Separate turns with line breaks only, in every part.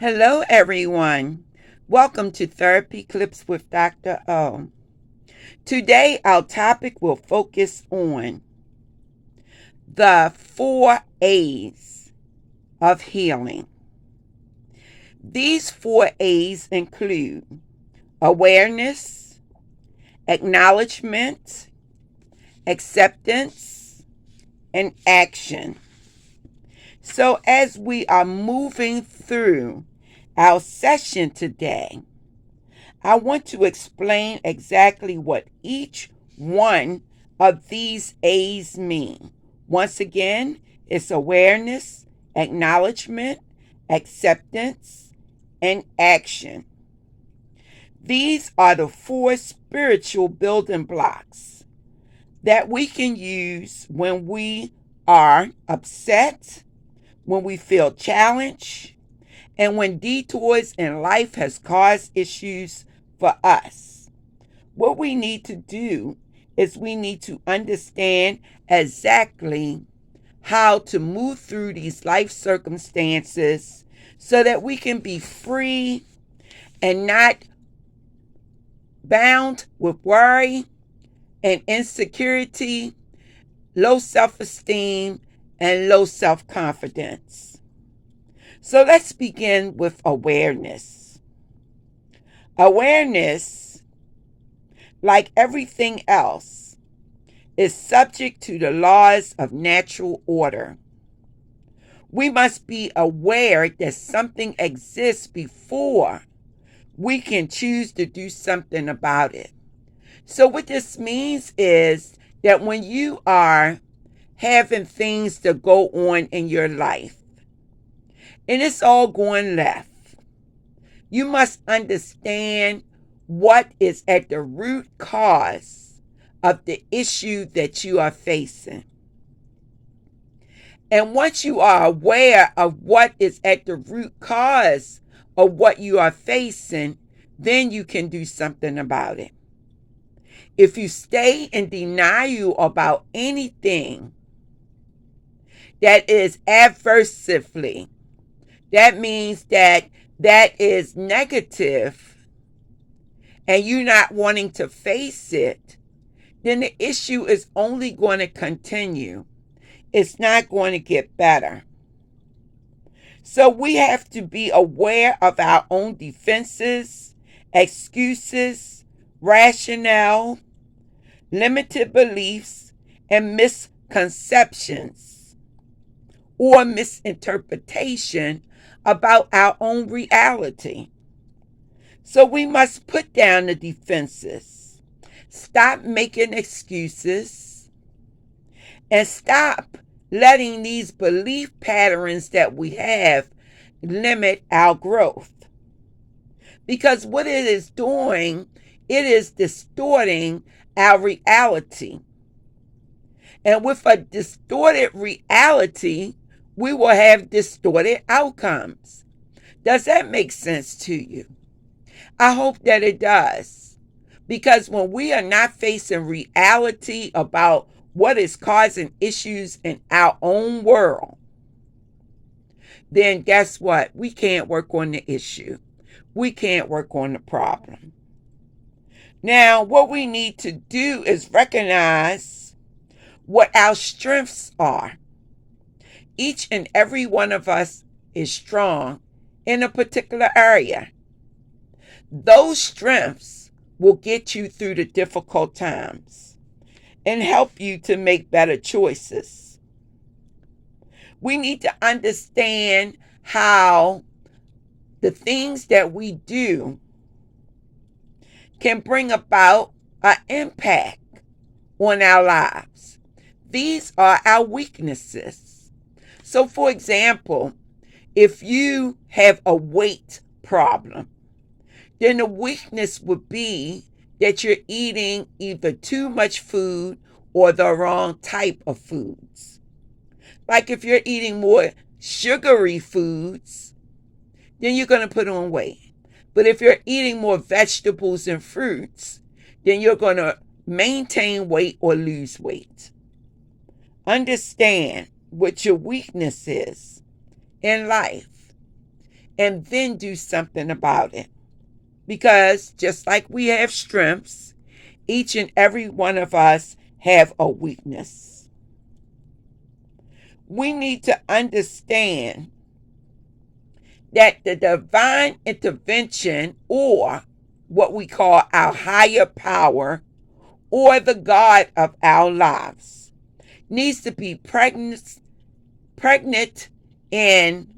Hello, everyone. Welcome to Therapy Clips with Dr. O. Today, our topic will focus on the 4 A's of healing. These 4 A's include awareness, acknowledgement, acceptance, and action. So, as we are moving through our session today, I want to explain exactly what each one of these A's mean. Once again, it's awareness, acknowledgement, acceptance, and action. These are the 4 spiritual building blocks that we can use when we are upset, when we feel challenged, and when detours in life has caused issues for us. What we need to do is we need to understand exactly how to move through these life circumstances so that we can be free and not bound with worry and insecurity, low self-esteem, and low self-confidence. So let's begin with awareness. Awareness, like everything else, is subject to the laws of natural order. We must be aware that something exists before we can choose to do something about it. So what this means is that when you are having things that go on in your life, and it's all going left, you must understand what is at the root cause of the issue that you are facing. And once you are aware of what is at the root cause of what you are facing, then you can do something about it. If you stay in denial about anything that is adversely, that means that is negative, and you're not wanting to face it, then the issue is only going to continue. It's not going to get better. So we have to be aware of our own defenses, excuses, rationale, limited beliefs, and misconceptions or misinterpretation about our own reality. So we must put down the defenses, stop making excuses, and stop letting these belief patterns that we have limit our growth. Because what it is doing, it is distorting our reality. And with a distorted reality, we will have distorted outcomes. Does that make sense to you? I hope that it does. Because when we are not facing reality about what is causing issues in our own world, then guess what? We can't work on the issue. We can't work on the problem. Now, what we need to do is recognize what our strengths are. Each and every one of us is strong in a particular area. Those strengths will get you through the difficult times and help you to make better choices. We need to understand how the things that we do can bring about an impact on our lives. These are our weaknesses. So, for example, if you have a weight problem, then the weakness would be that you're eating either too much food or the wrong type of foods. Like if you're eating more sugary foods, then you're going to put on weight. But if you're eating more vegetables and fruits, then you're going to maintain weight or lose weight. Understand what your weakness is in life and then do something about it. Because just like we have strengths, each and every one of us have a weakness. We need to understand that the divine intervention, or what we call our higher power, or the God of our lives, needs to be pregnant in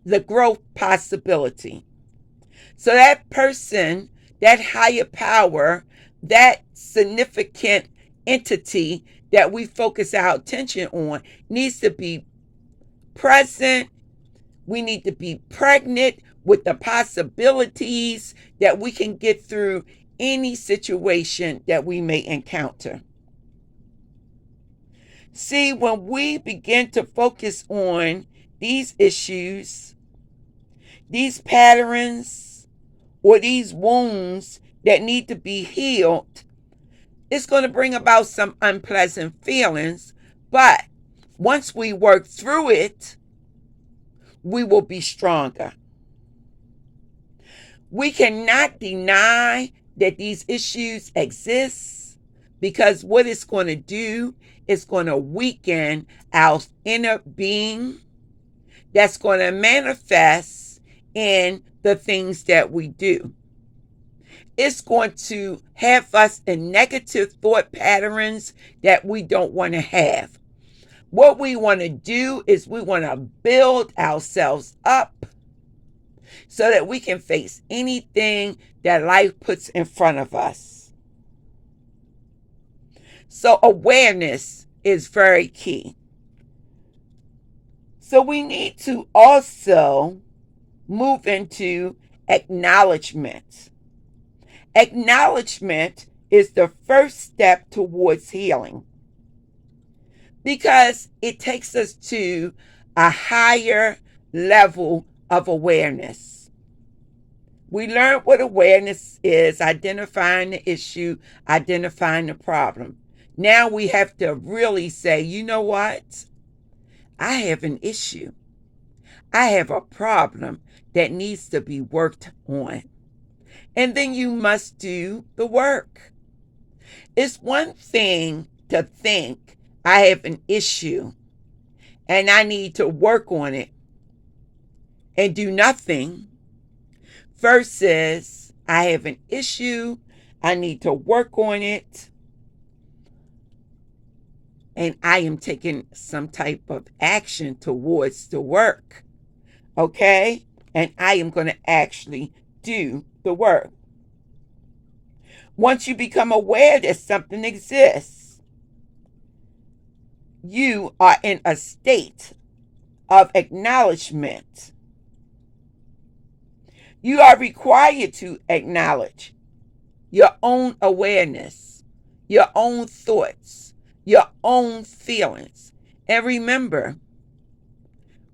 the growth possibility. So that person, that higher power, that significant entity that we focus our attention on needs to be present. We need to be pregnant with the possibilities that we can get through any situation that we may encounter. See, when we begin to focus on these issues, these patterns, or these wounds that need to be healed, it's going to bring about some unpleasant feelings. But once we work through it, we will be stronger. We cannot deny that these issues exist, because what it's going to do is going to weaken our inner being, that's going to manifest in the things that we do. It's going to have us in negative thought patterns that we don't want to have. What we want to do is we want to build ourselves up so that we can face anything that life puts in front of us. So awareness is very key. So we need to also move into acknowledgement. Acknowledgement is the first step towards healing, because it takes us to a higher level of awareness. We learned what awareness is: identifying the issue, identifying the problem. Now we have to really say, you know what? I have an issue. I have a problem that needs to be worked on. And then you must do the work. It's one thing to think I have an issue and I need to work on it and do nothing, versus I have an issue, I need to work on it, and I am taking some type of action towards the work. Okay? And I am going to actually do the work. Once you become aware that something exists, you are in a state of acknowledgement. You are required to acknowledge your own awareness, your own thoughts, your own feelings. And remember,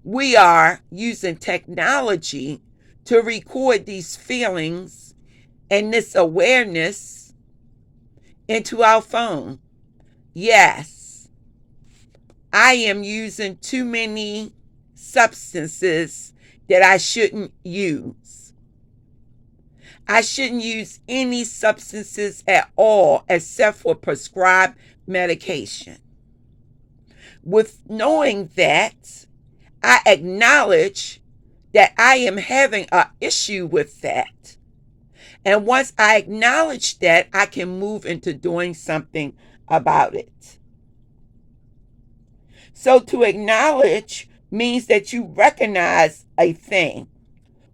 we are using technology to record these feelings and this awareness into our phone. Yes, I am using too many substances that I shouldn't use. I shouldn't use any substances at all except for prescribed medication. With knowing that, I acknowledge that I am having an issue with that. And once I acknowledge that, I can move into doing something about it. So to acknowledge means that you recognize a thing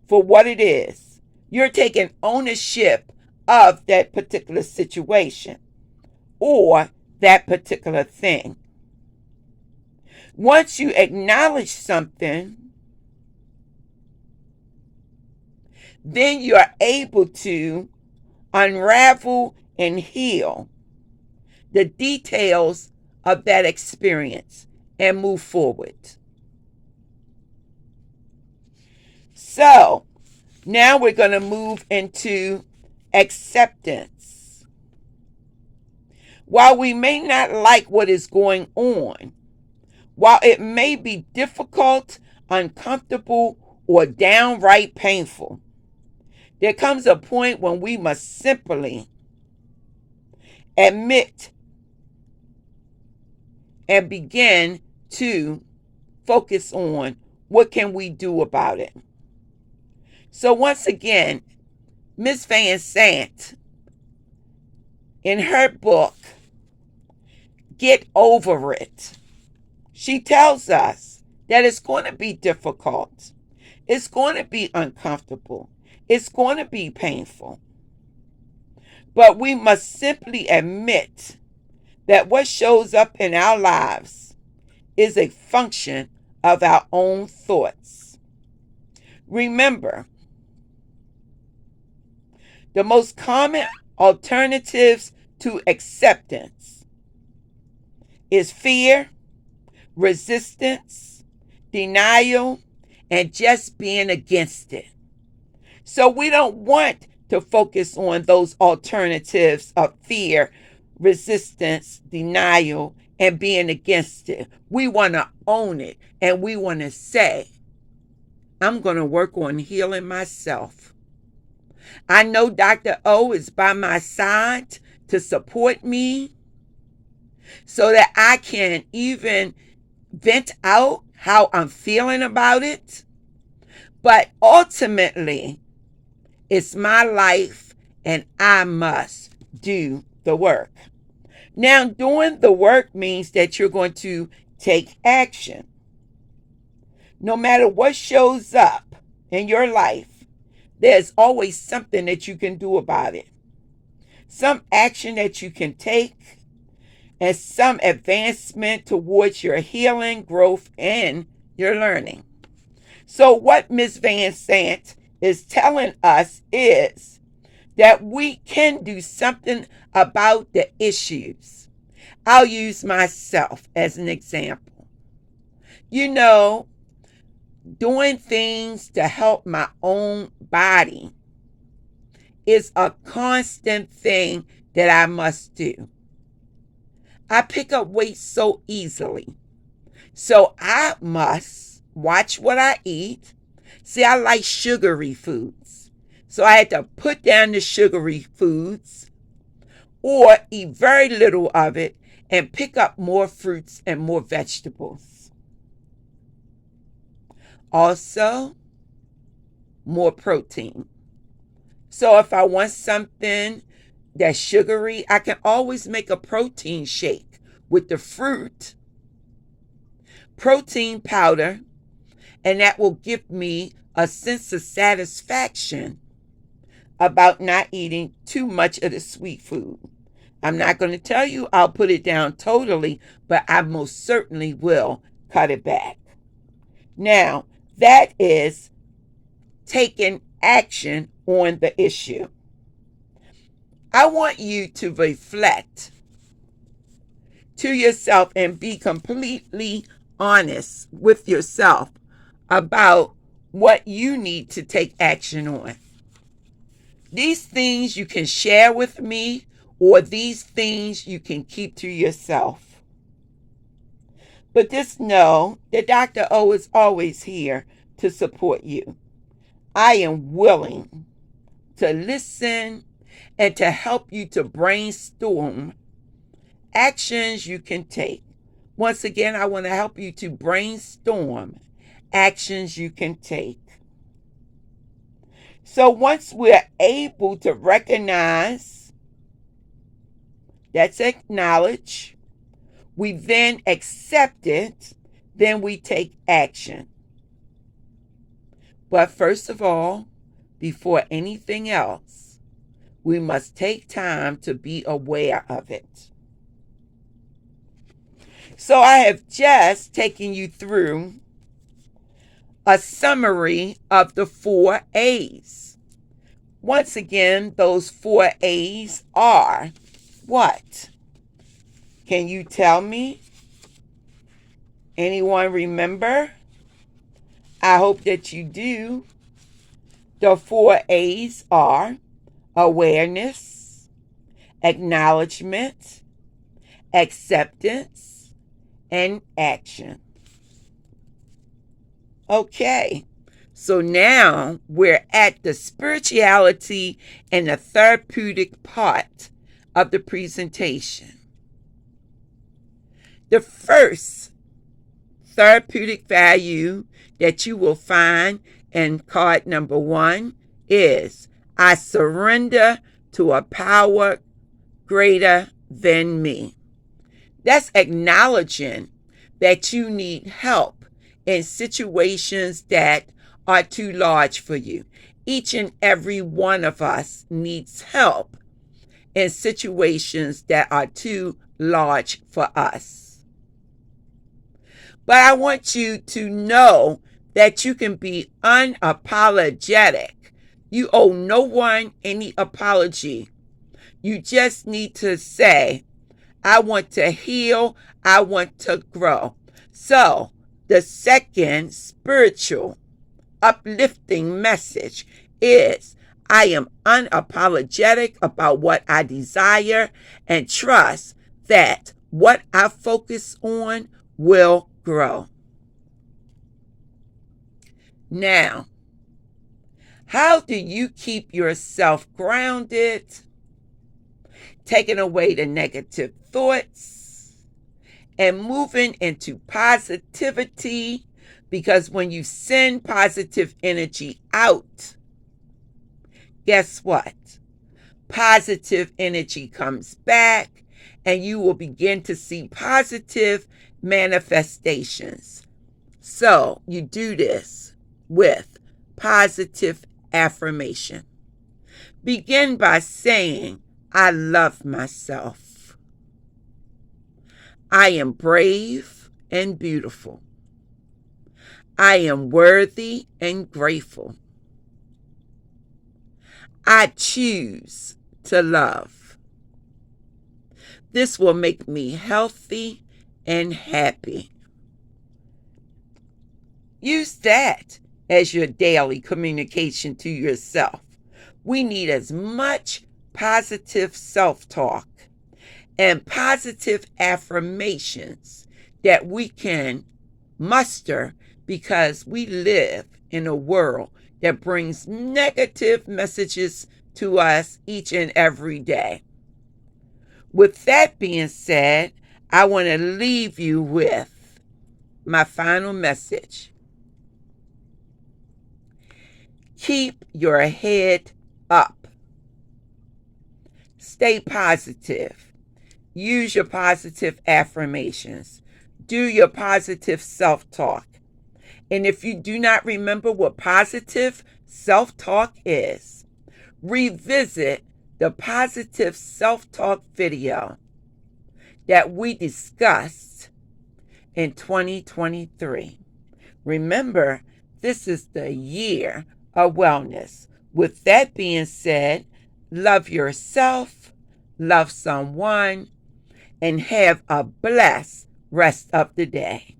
for what it is. You're taking ownership of that particular situation or that particular thing. Once you acknowledge something, then you are able to unravel and heal the details of that experience and move forward. So, now we're going to move into acceptance. While we may not like what is going on, while it may be difficult, uncomfortable, or downright painful. There comes a point when we must simply admit and begin to focus on what can we do about it. So once again, Miss Vanzant, in her book, Get Over It, she tells us that it's going to be difficult. It's going to be uncomfortable. It's going to be painful. But we must simply admit that what shows up in our lives is a function of our own thoughts. Remember, the most common alternatives to acceptance is fear, resistance, denial, and just being against it. So we don't want to focus on those alternatives of fear, resistance, denial, and being against it. We want to own it, and we want to say, I'm going to work on healing myself. I know Dr. O is by my side to support me so that I can even vent out how I'm feeling about it. But ultimately, it's my life and I must do the work. Now, doing the work means that you're going to take action. No matter what shows up in your life, there's always something that you can do about it. Some action that you can take and some advancement towards your healing, growth, and your learning. So what Ms. Vanzant is telling us is that we can do something about the issues. I'll use myself as an example. You know, doing things to help my own body is a constant thing that I must do. I pick up weight so easily. So I must watch what I eat. See, I like sugary foods. So I had to put down the sugary foods or eat very little of it and pick up more fruits and more vegetables. Also, more protein. So if I want something that's sugary, I can always make a protein shake with the fruit, protein powder, and that will give me a sense of satisfaction about not eating too much of the sweet food. I'm not going to tell you I'll put it down totally, but I most certainly will cut it back. Now, that is taking action on the issue. I want you to reflect to yourself and be completely honest with yourself about what you need to take action on. These things you can share with me, or these things you can keep to yourself. But just know that Dr. O is always here to support you. I am willing to listen and to help you to brainstorm actions you can take. Once again, I want to help you to brainstorm actions you can take. So once we're able to recognize, that's acknowledge, we then accept it, then we take action. But first of all, before anything else, we must take time to be aware of it. So I have just taken you through a summary of the 4 A's. Once again, those 4 A's are what? Can you tell me? Anyone remember? I hope that you do. The 4 A's are awareness, acknowledgement, acceptance, and action. Okay, So now we're at the spirituality and the therapeutic part of the presentation. The first therapeutic value that you will find in card number 1 is, I surrender to a power greater than me. That's acknowledging that you need help in situations that are too large for you. Each and every one of us needs help in situations that are too large for us. But I want you to know that you can be unapologetic. You owe no one any apology. You just need to say, I want to heal, I want to grow. So, the second spiritual uplifting message is, I am unapologetic about what I desire and trust that what I focus on will grow. Now, how do you keep yourself grounded, taking away the negative thoughts, and moving into positivity? Because when you send positive energy out, guess what? Positive energy comes back, and you will begin to see positive manifestations. So you do this with positive affirmation. Begin by saying, I love myself. I am brave and beautiful. I am worthy and grateful. I choose to love. This will make me healthy and happy. Use that as your daily communication to yourself. We need as much positive self-talk and positive affirmations that we can muster, because we live in a world that brings negative messages to us each and every day. With that being said, I want to leave you with my final message. Keep your head up. Stay positive. Use your positive affirmations. Do your positive self-talk. And if you do not remember what positive self-talk is, revisit the positive self-talk video that we discussed in 2023. Remember, this is the year of wellness. With that being said, love yourself, love someone, and have a blessed rest of the day.